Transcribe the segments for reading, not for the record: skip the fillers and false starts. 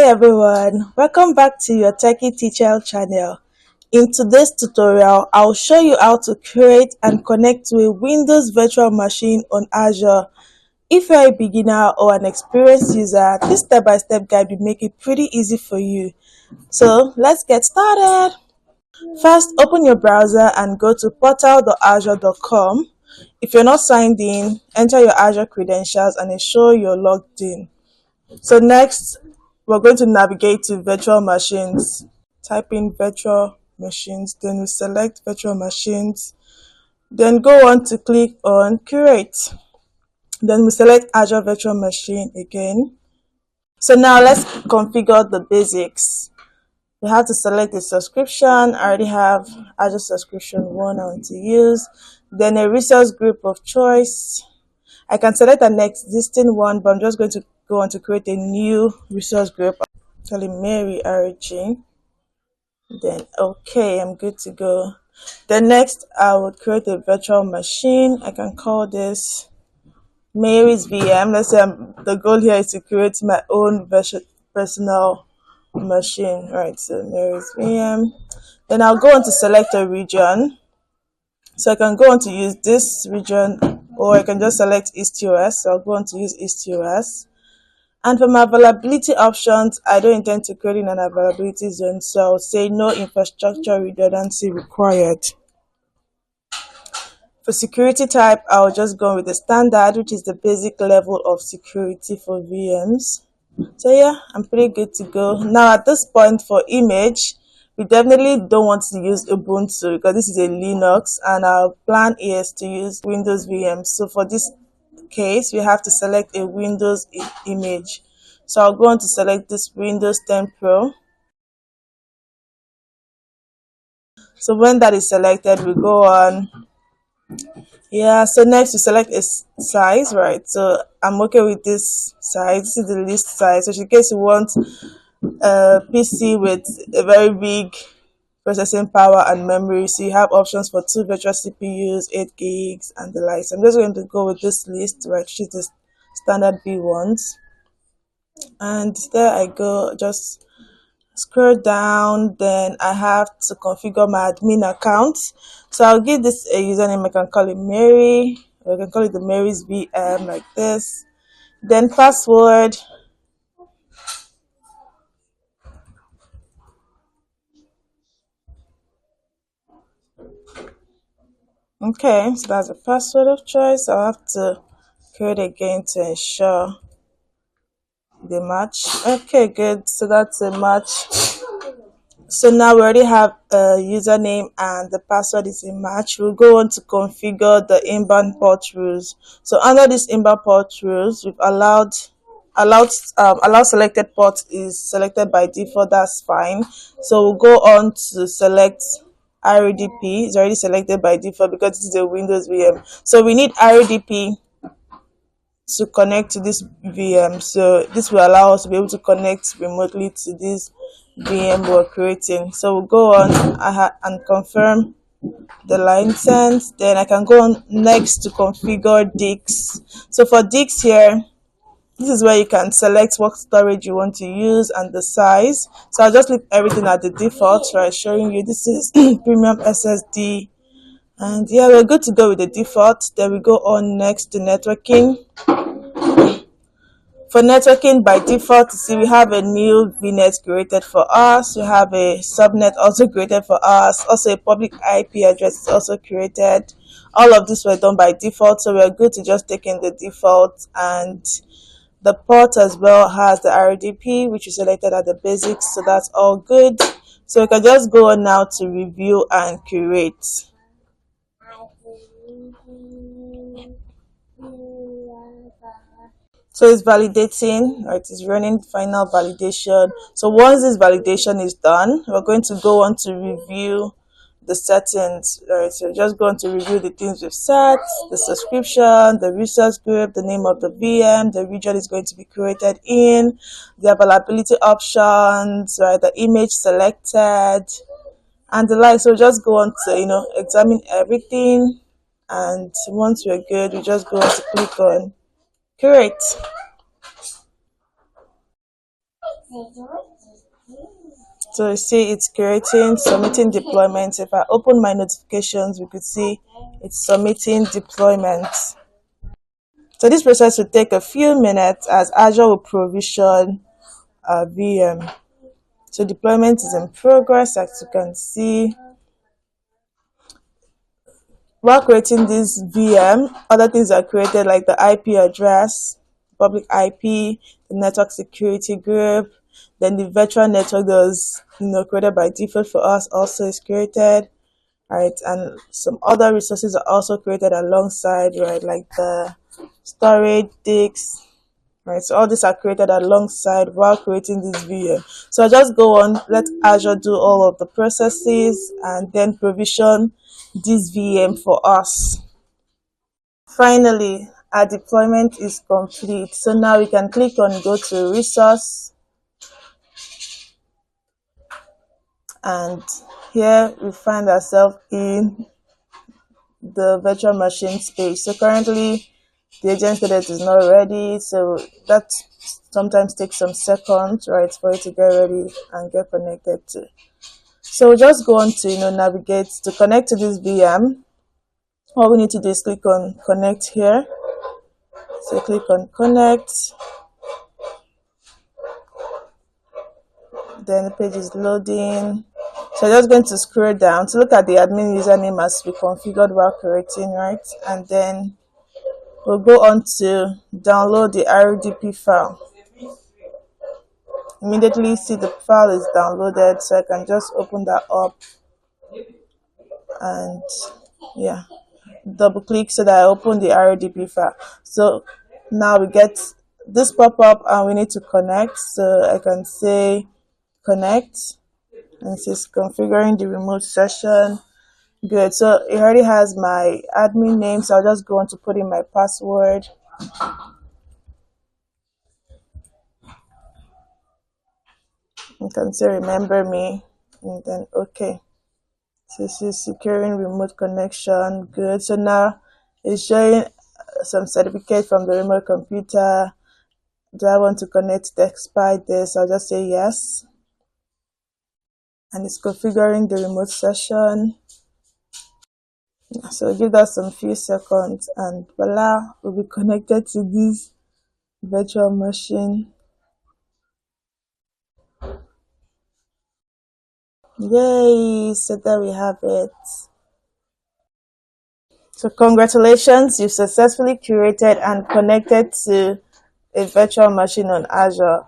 everyone, welcome back to your Techie Teacher channel. In today's tutorial, I'll show you how to create and connect to a Windows virtual machine on Azure. If you're a beginner or an experienced user, this step-by-step guide will make it pretty easy for you. So let's get started. First, open your browser and go to portal.azure.com. If you're not signed in, enter your Azure credentials and ensure you're logged in. So next, we're going to navigate to virtual machines. Type in virtual machines, then we select virtual machines. Then go on to click on create. Then we select Azure Virtual Machine again. So now let's configure the basics. We have to select a subscription. I already have Azure subscription 1 I want to use. Then a resource group of choice. I can select an existing one, but I'm just going to go on to create a new resource group. Tell it Mary RG. Then okay, I'm good to go. Then next, I would create a virtual machine. I can call this Mary's VM. Let's say the goal here is to create my own personal machine. Right, so Mary's VM. Then I'll go on to select a region. So I can go on to use this region, or I can just select EastUS. So I'll go on to use EastUS. And for my availability options, I don't intend to create an availability zone, so I'll say no infrastructure redundancy required. For security type, I'll just go with the standard, which is the basic level of security for VMs. So yeah, I'm pretty good to go. Now at this point, for image, we definitely don't want to use Ubuntu because this is a Linux, and our plan is to use Windows VMs. So for this case, we have to select a Windows image. So I'll go on to select this Windows 10 Pro. So when that is selected, we go on. Yeah, so next we select a size, right? So I'm okay with this size. This is the list size. So in case you want a PC with a very big processing power and memory, so you have options for 2 virtual CPUs, 8 gigs, and the like. So I'm just going to go with this list, right, which is the standard B ones. And there I go, just scroll down. Then I have to configure my admin account. So I'll give this a username. I can call it Mary, or I can call it the Mary's VM, like this. Then password. Okay, so that's the password of choice. I'll have to create again to ensure the match. Okay, good. So that's a match. So now we already have a username and the password is a match. We'll go on to configure the inbound port rules. So under this inbound port rules, we've allowed selected port is selected by default. That's fine. So we'll go on to select RDP. It's already selected by default because this is a Windows VM. So we need RDP to connect to this VM. So this will allow us to be able to connect remotely to this VM we're creating. So we'll go on and confirm the license. Then I can go on next to configure disks. So for disks here, this is where you can select what storage you want to use and the size. So I'll just leave everything at the default, right? Showing you this is premium SSD. And yeah, we're good to go with the default. Then we go on next to networking. For networking, by default, you see we have a new VNet created for us. We have a subnet also created for us. Also a public IP address is also created. All of this were done by default, so we're good to just take in the default. And the port as well has the RDP, which is selected at the basics, so that's all good. So we can just go on now to review and create. So it's validating, right? It's running final validation. So once this validation is done, we're going to go on to review the settings, right? So just go on to review the things we've set, the subscription, the resource group, the name of the VM, the region is going to be created in, the availability options, right? The image selected, and the like. So just go on to, examine everything. And once we're good, we just go on to click on create. So you see it's creating, submitting deployments. If I open my notifications, we could see it's submitting deployments. So this process will take a few minutes as Azure will provision a VM. So deployment is in progress, as you can see. While creating this VM, other things are created like the IP address, public IP, the network security group, then the virtual network that was created by default for us also is created, right? And some other resources are also created alongside, right? Like the storage, disks, right? So all these are created alongside while creating this VM. So I just go on, let Azure do all of the processes and then provision this VM for us. Finally, our deployment is complete. So now we can click on go to resource, and here we find ourselves in the virtual machine space. So currently the agent cadet is not ready, so that sometimes takes some seconds, right, for it to get ready and get connected to. So we'll just go on to navigate to connect to this VM. All we need to do is click on connect here. So click on connect, then the page is loading. So I'm just going to scroll down to look at the admin username as we configured while creating, right? And then we'll go on to download the RDP file. Immediately see the file is downloaded, so I can just open that up and yeah, double click so that I open the RDP file. So now we get this pop up and we need to connect. So I can say connect, and it says configuring the remote session. Good. So it already has my admin name, so I'll just go on to put in my password. You can say remember me, and then okay. So this is securing remote connection. Good. So now it's showing some certificate from the remote computer. Do I want to connect despite this? I'll just say yes. And it's configuring the remote session. So give that some few seconds and voila, we'll be connected to this virtual machine. Yay! So there we have it. So congratulations, you've successfully curated and connected to a virtual machine on Azure.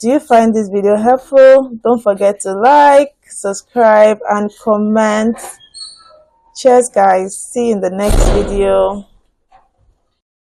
Do you find this video helpful? Don't forget to like, subscribe, and comment. Cheers, guys. See you in the next video.